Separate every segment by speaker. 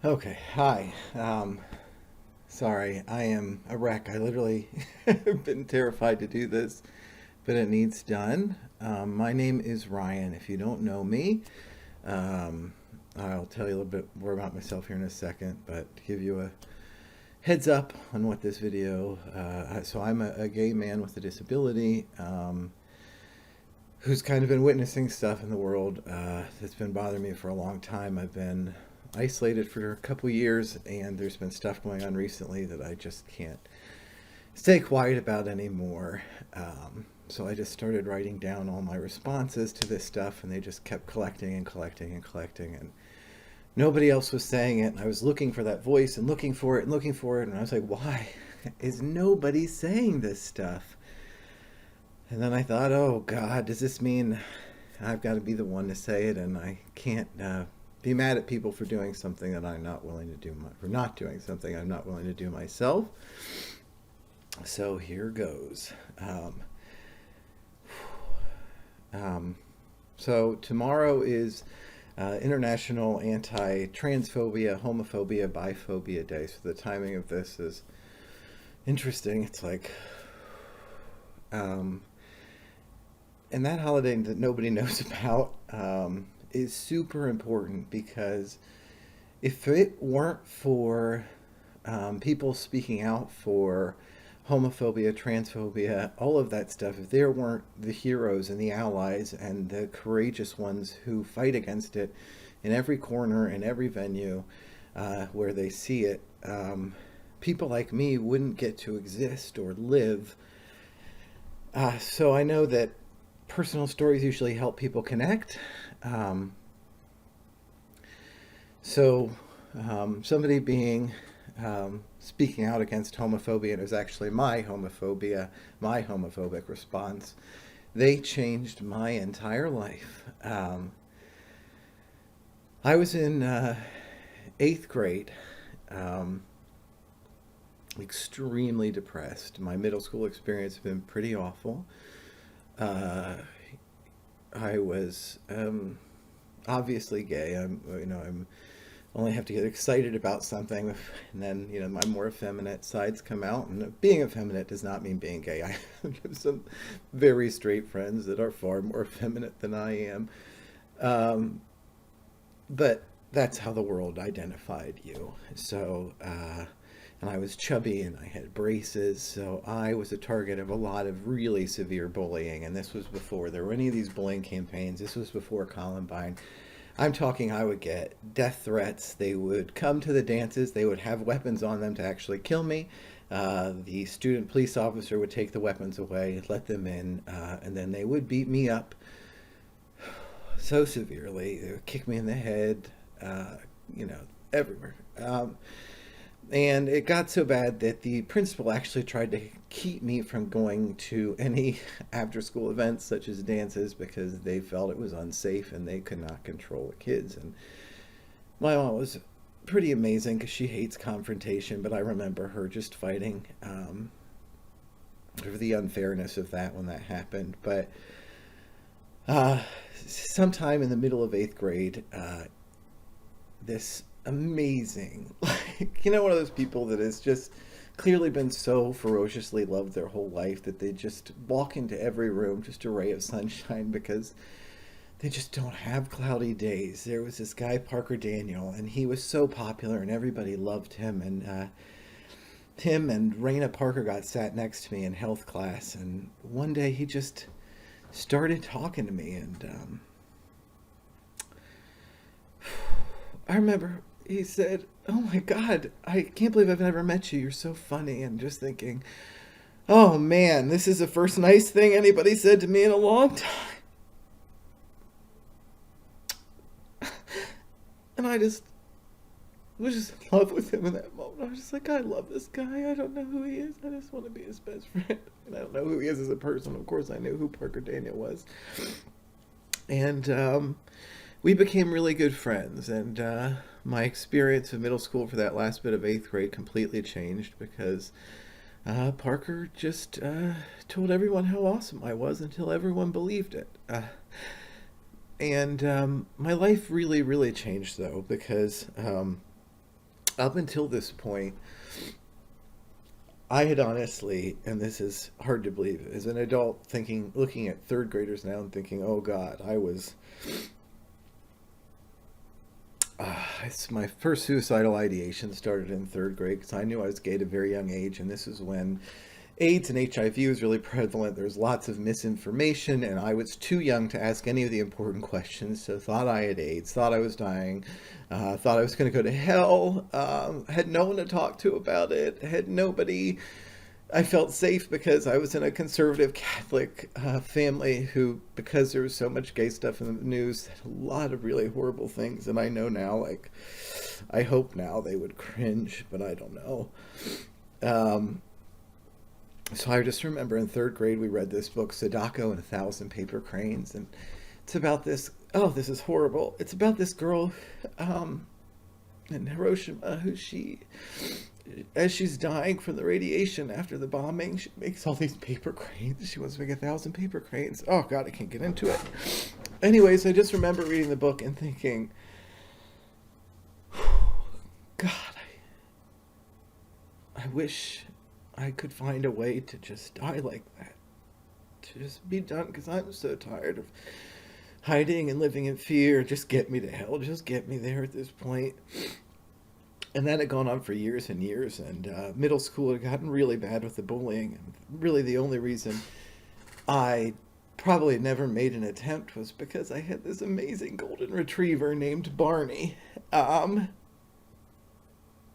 Speaker 1: Okay, hi. Sorry, I am a wreck. I literally have been terrified to do this, but it needs done. My name is Ryan. If you don't know me, um, I'll tell you a little bit more about myself here in a second, but to give you a heads up on what this video, so I'm a gay man with a disability, who's kind of been witnessing stuff in the world that's been bothering me for a long time. I've been isolated for a couple years, and there's been stuff going on recently that I just can't stay quiet about anymore. So I just started writing down all my responses to this stuff, and they just kept collecting and collecting and collecting, and nobody else was saying it. And I was looking for that voice and looking for it and looking for it, and I was like, why is nobody saying this stuff? And then I thought, oh God, does this mean I've got to be the one to say it, and I can't be mad at people for doing something that I'm not willing to do, for not doing something I'm not willing to do myself. So here goes. So tomorrow is International Anti-Transphobia, Homophobia, Biphobia Day. So the timing of this is interesting. It's like, and that holiday that nobody knows about is super important, because if it weren't for people speaking out for homophobia, transphobia, all of that stuff, if there weren't the heroes and the allies and the courageous ones who fight against it in every corner, in every venue where they see it, people like me wouldn't get to exist or live. So I know that personal stories usually help people connect. Somebody being speaking out against homophobia, and it was actually my homophobia, my homophobic response, they changed my entire life. I was in 8th grade, extremely depressed. My middle school experience had been pretty awful. I was obviously gay. I'm only have to get excited about something, and then my more effeminate sides come out. And being effeminate does not mean being gay. I have some very straight friends that are far more effeminate than I am, but that's how the world identified you. So, and I was chubby and I had braces, so I was a target of a lot of really severe bullying. And this was before there were any of these bullying campaigns. This was before Columbine. I'm talking, I would get death threats. They would come to the dances. They would have weapons on them to actually kill me. The student police officer would take the weapons away, let them in, and then they would beat me up so severely. They would kick me in the head, everywhere. And it got so bad that the principal actually tried to keep me from going to any after school events such as dances, because they felt it was unsafe and they could not control the kids. And my mom was pretty amazing because she hates confrontation, but I remember her just fighting over the unfairness of that when that happened. But sometime in the middle of 8th grade, this amazing, one of those people that has just clearly been so ferociously loved their whole life that they just walk into every room just a ray of sunshine, because they just don't have cloudy days. There was this guy, Parker Daniel, and he was so popular and everybody loved him. And him and Raina Parker got sat next to me in health class, and one day he just started talking to me, and I remember he said, "Oh my God, I can't believe I've never met you. You're so funny." And just thinking, oh man, this is the first nice thing anybody said to me in a long time. And I just was just in love with him in that moment. I was just like, I love this guy. I don't know who he is. I just want to be his best friend. And I don't know who he is as a person. Of course, I knew who Parker Daniel was. And we became really good friends. And my experience in middle school for that last bit of 8th grade completely changed, because Parker just told everyone how awesome I was until everyone believed it. And my life really, really changed, though, because Up until this point, I had honestly, and this is hard to believe, as an adult thinking, looking at third graders now and thinking, oh God, it's my first suicidal ideation started in third grade because I knew I was gay at a very young age, and this is when AIDS and HIV was really prevalent. There's lots of misinformation, and I was too young to ask any of the important questions, so thought I had AIDS, thought I was dying, thought I was going to go to hell, had no one to talk to about it, had nobody. I felt safe because I was in a conservative Catholic family who, because there was so much gay stuff in the news, said a lot of really horrible things, and I know now, like, I hope now they would cringe, but I don't know. So I just remember in third grade we read this book, Sadako and a Thousand Paper Cranes, and it's about this, oh, this is horrible. It's about this girl in Hiroshima who as she's dying from the radiation after the bombing, she makes all these paper cranes. She wants to make 1,000 paper cranes. Oh God, I can't get into it. Anyways, I just remember reading the book and thinking, God, I wish I could find a way to just die like that. To just be done, because I'm so tired of hiding and living in fear. Just get me to hell. Just get me there at this point. And that had gone on for years and years. And middle school had gotten really bad with the bullying. And really the only reason I probably never made an attempt was because I had this amazing golden retriever named Barney. And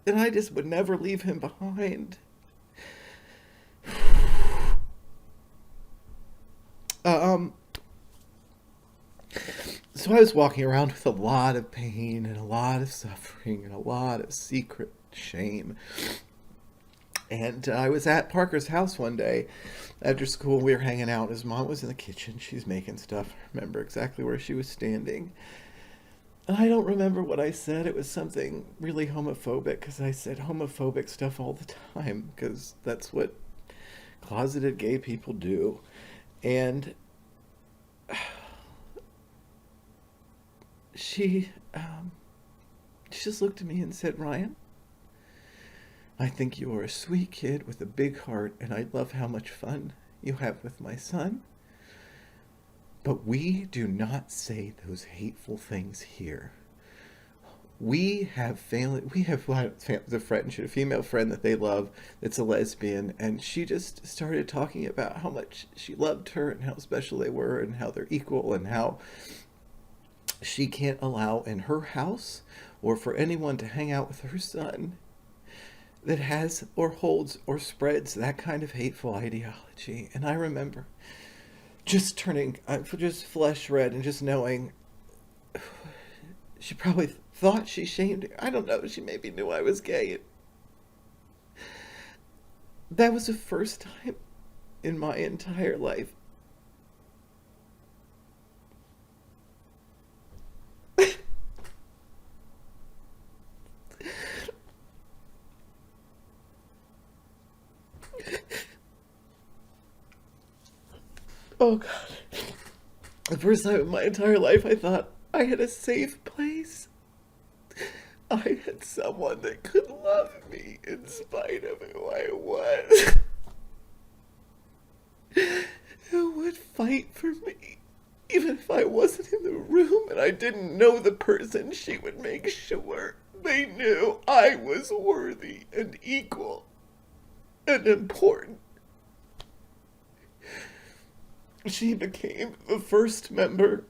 Speaker 1: I just would never leave him behind. So I was walking around with a lot of pain and a lot of suffering and a lot of secret shame. And I was at Parker's house one day after school. We were hanging out. His mom was in the kitchen. She's making stuff. I remember exactly where she was standing. And I don't remember what I said. It was something really homophobic, because I said homophobic stuff all the time, because that's what closeted gay people do. And she just looked at me and said, Ryan, I think you are a sweet kid with a big heart, and I love how much fun you have with my son. But we do not say those hateful things here. We have family. We have a friend, she had a female friend that they love that's a lesbian, and she just started talking about how much she loved her and how special they were and how they're equal and how she can't allow in her house or for anyone to hang out with her son that has or holds or spreads that kind of hateful ideology. And I remember just turning just flesh red and just knowing she probably thought she shamed me. I don't know. She maybe knew I was gay. That was the first time in my entire life oh God. The first time in my entire life I thought I had a safe place. I had someone that could love me in spite of who I was. Who would fight for me. Even if I wasn't in the room and I didn't know the person, she would make sure they knew I was worthy and equal and important. She became the first member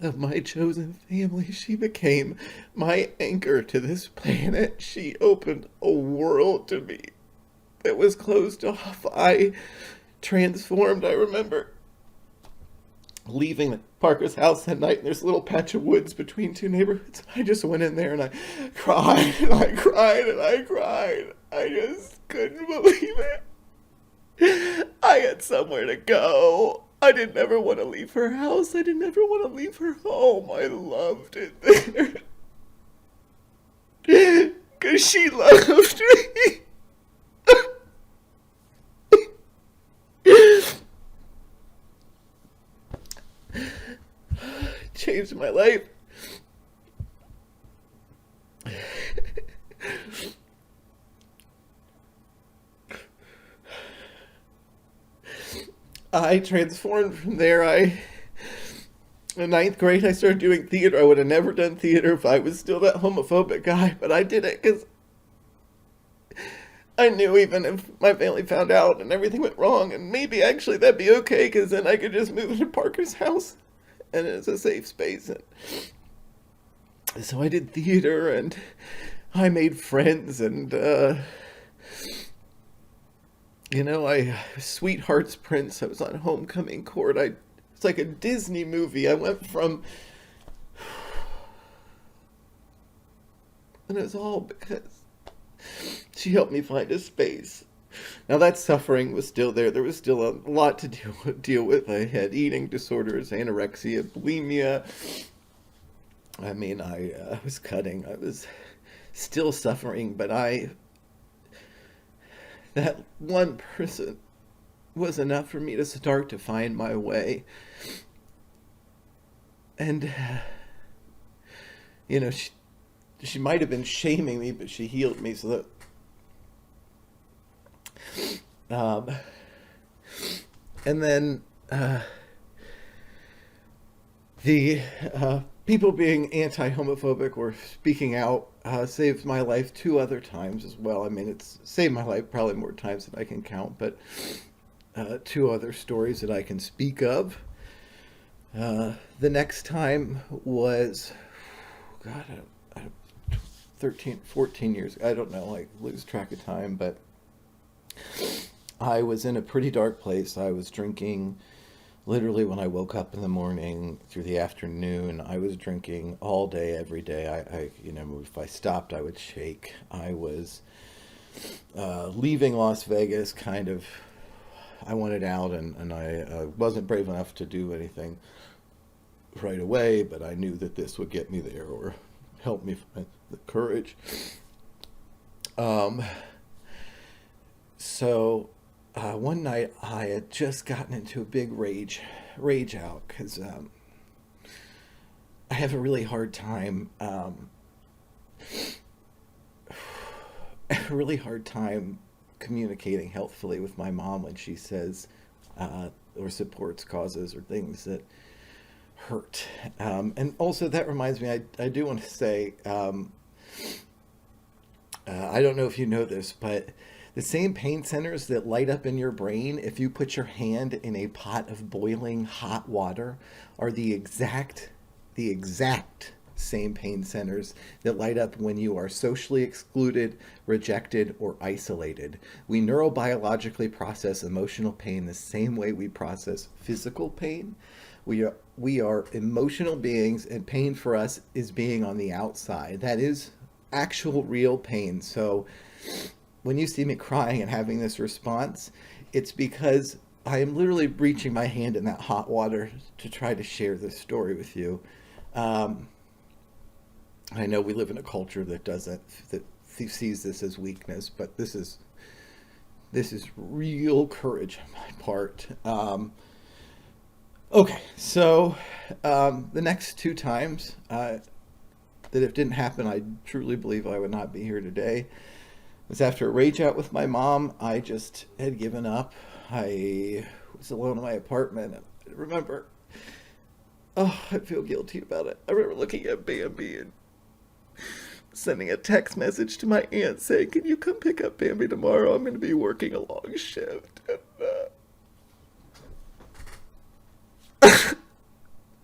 Speaker 1: of my chosen family. She became my anchor to this planet. She opened a world to me that was closed off. I transformed. I remember leaving Parker's house that night, and there's a little patch of woods between two neighborhoods. I just went in there and I cried and I cried and I cried. I just couldn't believe it. I had somewhere to go. I didn't ever want to leave her house. I didn't ever want to leave her home. I loved it there. Because she loved me. Changed my life. I transformed from there. In ninth grade, I started doing theater. I would have never done theater if I was still that homophobic guy, but I did it because I knew even if my family found out and everything went wrong, and maybe actually that'd be okay, because then I could just move into Parker's house, and it's a safe space. And so I did theater, and I made friends, and Sweetheart's Prince. I was on homecoming court. It's like a Disney movie. I went from, and it was all because she helped me find a space. Now that suffering was still there. There was still a lot to deal with. I had eating disorders, anorexia, bulimia. I mean, I was cutting. I was still suffering, but that one person was enough for me to start to find my way. And, she might have been shaming me, but she healed me. So that, and then the people being anti-homophobic or speaking out saved my life 2 other times as well. I mean, it's saved my life probably more times than I can count, but 2 other stories that I can speak of. The next time was, God, 13, 14 years. I don't know, I lose track of time, but I was in a pretty dark place. I was drinking literally when I woke up in the morning through the afternoon. I was drinking all day, every day. I if I stopped, I would shake. I was leaving Las Vegas, kind of. I wanted out, and I wasn't brave enough to do anything right away, but I knew that this would get me there or help me find the courage. So one night I had just gotten into a big rage out, because I have a really hard time communicating healthfully with my mom when she says or supports causes or things that hurt. And also that reminds me, I do want to say, I don't know if you know this, but the same pain centers that light up in your brain if you put your hand in a pot of boiling hot water are the exact same pain centers that light up when you are socially excluded, rejected, or isolated. We neurobiologically process emotional pain the same way we process physical pain. We are emotional beings, and pain for us is being on the outside. That is actual real pain. So when you see me crying and having this response, it's because I am literally reaching my hand in that hot water to try to share this story with you. I know we live in a culture that sees this as weakness, but this is real courage on my part. Okay, so the next 2 times that it didn't happen, I truly believe I would not be here today. It was after a rage out with my mom. I just had given up. I was alone in my apartment. I remember, I feel guilty about it. I remember looking at Bambi and sending a text message to my aunt saying, "Can you come pick up Bambi tomorrow? I'm going to be working a long shift." And,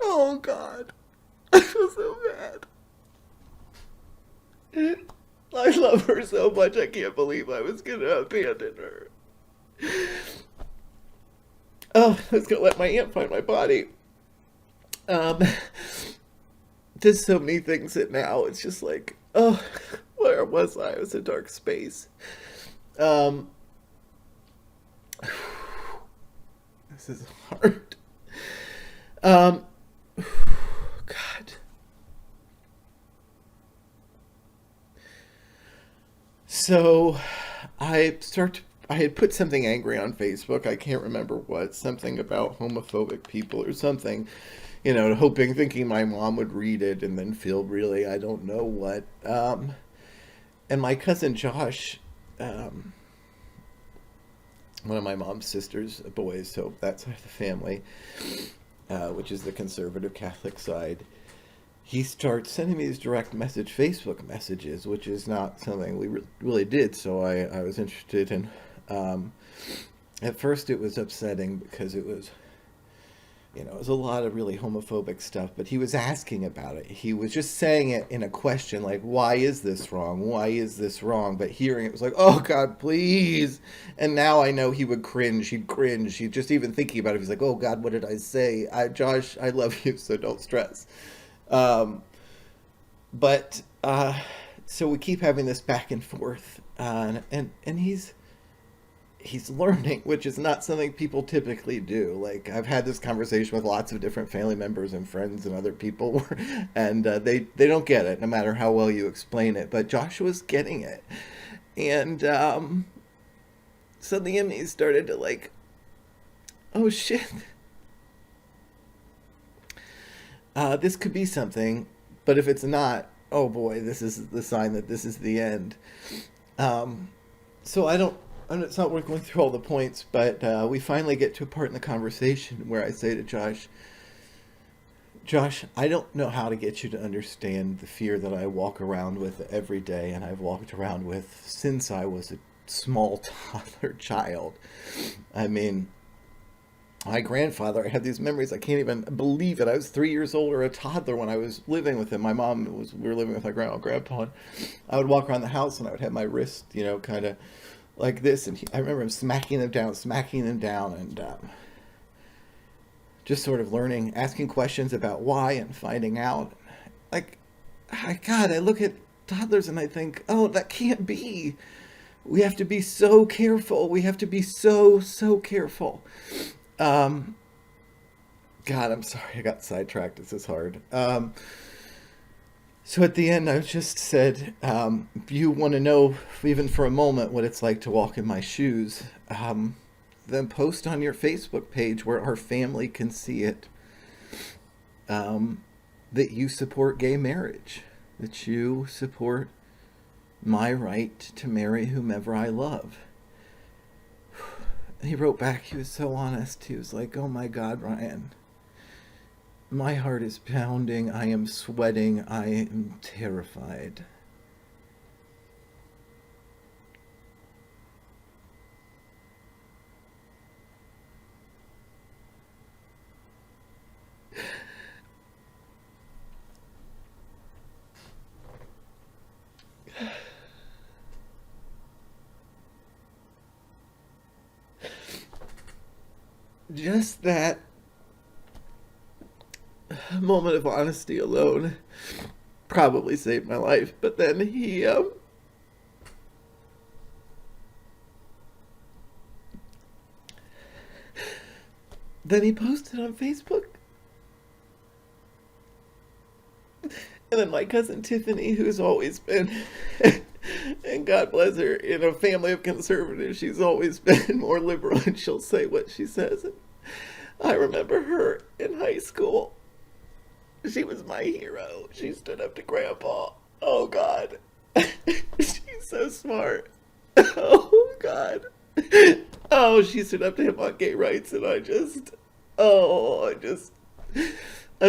Speaker 1: oh God, I feel so bad. I love her so much, I can't believe I was going to abandon her. Oh, I was going to let my aunt find my body. Just so many things that now it's just like, oh, where was I? I was in a dark space. This is hard. God. So I had put something angry on Facebook. I can't remember what, something about homophobic people or something, thinking my mom would read it and then feel really, I don't know what. And my cousin Josh one of my mom's sister's boys, so that side of the family, which is the conservative Catholic side, he starts sending me these direct message Facebook messages, which is not something we really did. So I was interested in. At first, it was upsetting because it was, it was a lot of really homophobic stuff. But he was asking about it. He was just saying it in a question, like, "Why is this wrong? Why is this wrong?" But hearing it was like, "Oh God, please!" And now I know he would cringe. He'd cringe. He'd just even thinking about it. He's like, "Oh God, what did I say? Josh, I love you, so don't stress." But so we keep having this back and forth, and he's learning, which is not something people typically do. Like, I've had this conversation with lots of different family members and friends and other people, and they don't get it, no matter how well you explain it. But Joshua's getting it, and suddenly in me started to like, oh shit, this could be something. But if it's not, oh boy, this is the sign that this is the end. So it's not worth going through all the points, but we finally get to a part in the conversation where I say to Josh, I don't know how to get you to understand the fear that I walk around with every day, and I've walked around with since I was a small toddler child. I mean, my grandfather, I have these memories, I can't even believe it. I was 3 years old or a toddler when I was living with him. We were living with my grandma and grandpa, and I would walk around the house and I would have my wrist, kind of like this. And I remember him smacking them down, and just sort of learning, asking questions about why and finding out. Like, God, I look at toddlers and I think, oh, that can't be. We have to be so careful. We have to be so, so careful. God, I'm sorry, I got sidetracked. This is hard. So at the end, I just said, if you want to know, even for a moment, what it's like to walk in my shoes, then post on your Facebook page where our family can see it, that you support gay marriage, that you support my right to marry whomever I love. And he wrote back, he was so honest. He was like, oh my God, Ryan, my heart is pounding. I am sweating. I am terrified. Just that moment of honesty alone probably saved my life. But then he posted on Facebook. And then my cousin Tiffany, who's always been, and God bless her, in a family of conservatives, she's always been more liberal, and she'll say what she says. And I remember her in high school. She was my hero. She stood up to Grandpa. Oh, God. She's so smart. Oh, God. Oh, she stood up to him on gay rights, and I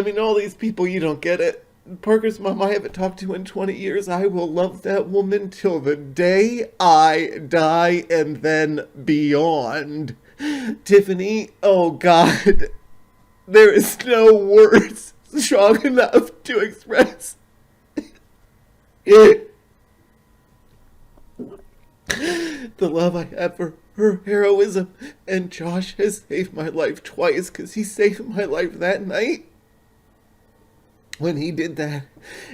Speaker 1: mean, all these people, you don't get it. Parker's mom I haven't talked to in 20 years. I will love that woman till the day I die and then beyond. Tiffany, oh God, there is no words strong enough to express it. The love I have for her heroism. And Josh has saved my life twice, because he saved my life that night when he did that,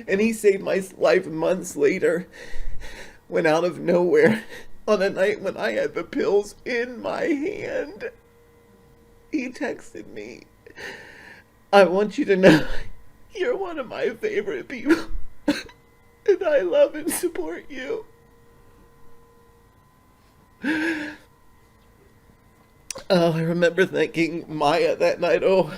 Speaker 1: and he saved my life months later when, out of nowhere, on a night when I had the pills in my hand, he texted me, I want you to know you're one of my favorite people, and I love and support you. Oh, I remember thanking Maya that night. Oh,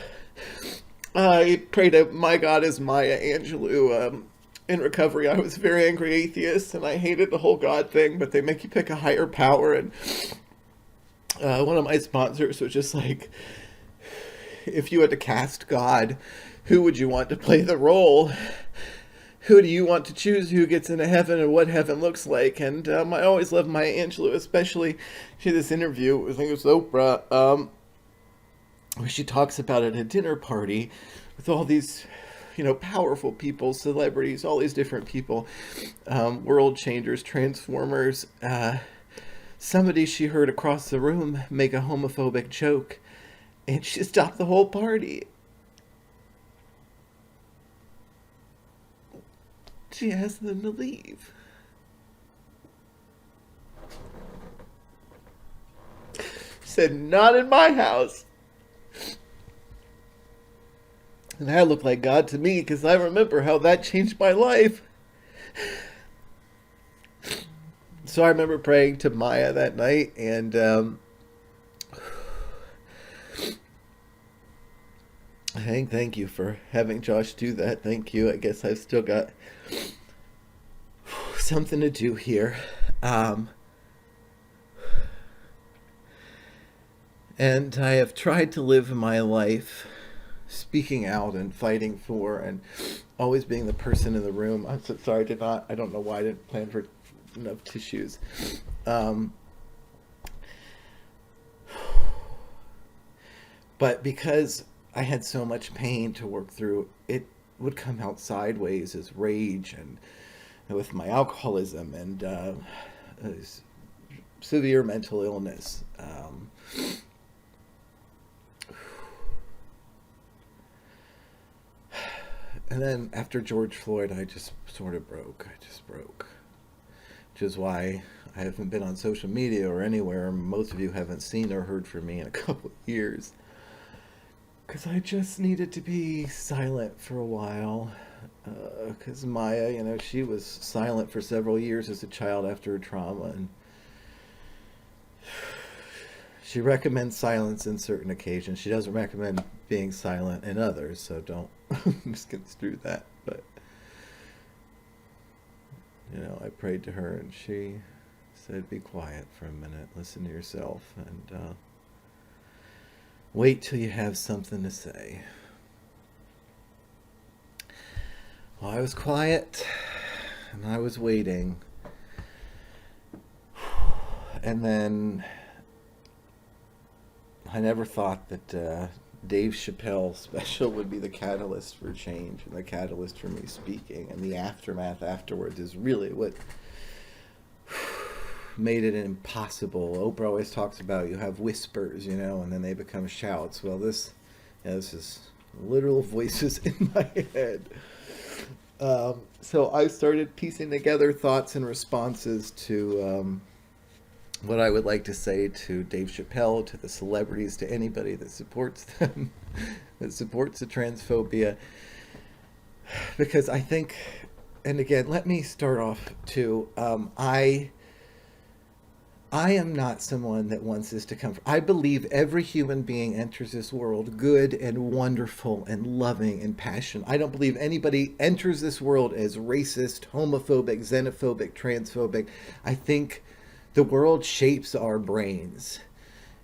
Speaker 1: I prayed to my goddess Maya Angelou. In recovery, I was a very angry atheist, and I hated the whole God thing, but they make you pick a higher power, and one of my sponsors was just like, if you had to cast God, who would you want to play the role? Who do you want to choose who gets into heaven and what heaven looks like? And I always love Maya Angelou, especially she had this interview, I think it was Oprah, where she talks about it at a dinner party with all these, powerful people, celebrities, all these different people, world changers, transformers. Somebody she heard across the room make a homophobic joke, and she stopped the whole party. She asked them to leave. She said, "Not in my house." And that looked like God to me, because I remember how that changed my life. So I remember praying to Maya that night, and thank you for having Josh do that. Thank you. I guess I've still got something to do here. And I have tried to live my life speaking out and fighting for and always being the person in the room. I'm so sorry, I don't know why I didn't plan for enough tissues. But because I had so much pain to work through, it would come out sideways as rage, and with my alcoholism and severe mental illness. And then after George Floyd, I just sort of broke. I just broke. Which is why I haven't been on social media or anywhere. Most of you haven't seen or heard from me in a couple of years. Because I just needed to be silent for a while. Because Maya, she was silent for several years as a child after her trauma. And she recommends silence in certain occasions. She doesn't recommend being silent in others. So don't misconstrue that. But, I prayed to her and she said, be quiet for a minute. Listen to yourself. And wait till you have something to say. Well, I was quiet and I was waiting. And then I never thought that Dave Chappelle special would be the catalyst for change and the catalyst for me speaking. And the aftermath afterwards is really what made it impossible. Oprah always talks about you have whispers, and then they become shouts. Well, this is literal voices in my head. So I started piecing together thoughts and responses to what I would like to say to Dave Chappelle, to the celebrities, to anybody that supports them, that supports the transphobia. Because I think, and again, let me start off too, I am not someone that wants this to come. I believe every human being enters this world good and wonderful and loving and passionate. I don't believe anybody enters this world as racist, homophobic, xenophobic, transphobic. I think the world shapes our brains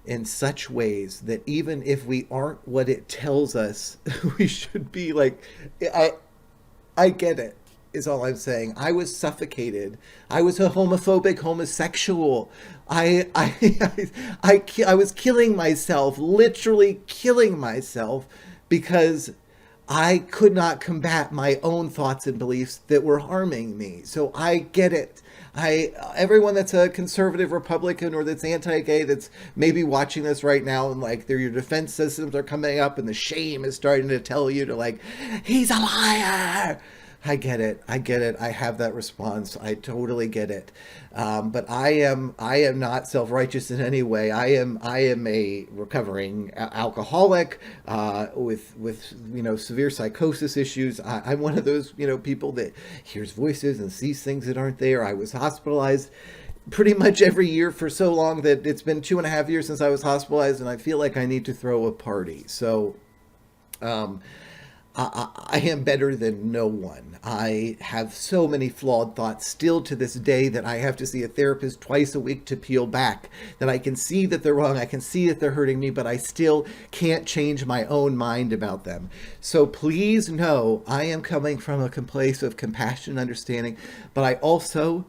Speaker 1: in such ways that even if we aren't what it tells us we should be, like, I get it, is all I'm saying. I was suffocated. I was a homophobic homosexual. I was killing myself, literally killing myself, because I could not combat my own thoughts and beliefs that were harming me. So I get it. Everyone that's a conservative Republican or that's anti-gay that's maybe watching this right now, and like your defense systems are coming up and the shame is starting to tell you to, like, he's a liar. I get it. I have that response. I totally get it. But I am not self-righteous in any way. I am a recovering alcoholic with severe psychosis issues. I'm one of those people that hears voices and sees things that aren't there. I was hospitalized pretty much every year for so long that it's been 2.5 years since I was hospitalized, and I feel like I need to throw a party. So I am better than no one. I have so many flawed thoughts still to this day that I have to see a therapist twice a week to peel back. That I can see that they're wrong, I can see that they're hurting me, but I still can't change my own mind about them. So please know I am coming from a place of compassion and understanding, but I also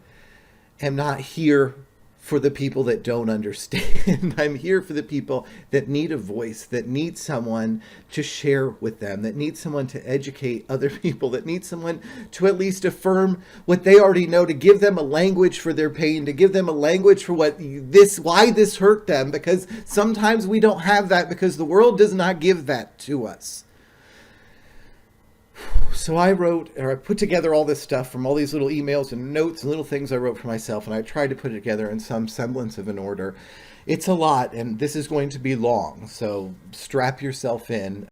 Speaker 1: am not here for the people that don't understand. I'm here for the people that need a voice, that need someone to share with them, that need someone to educate other people, that need someone to at least affirm what they already know, to give them a language for their pain, to give them a language for why this hurt them, because sometimes we don't have that because the world does not give that to us. So I put together all this stuff from all these little emails and notes and little things I wrote for myself, and I tried to put it together in some semblance of an order. It's a lot, and this is going to be long, so strap yourself in.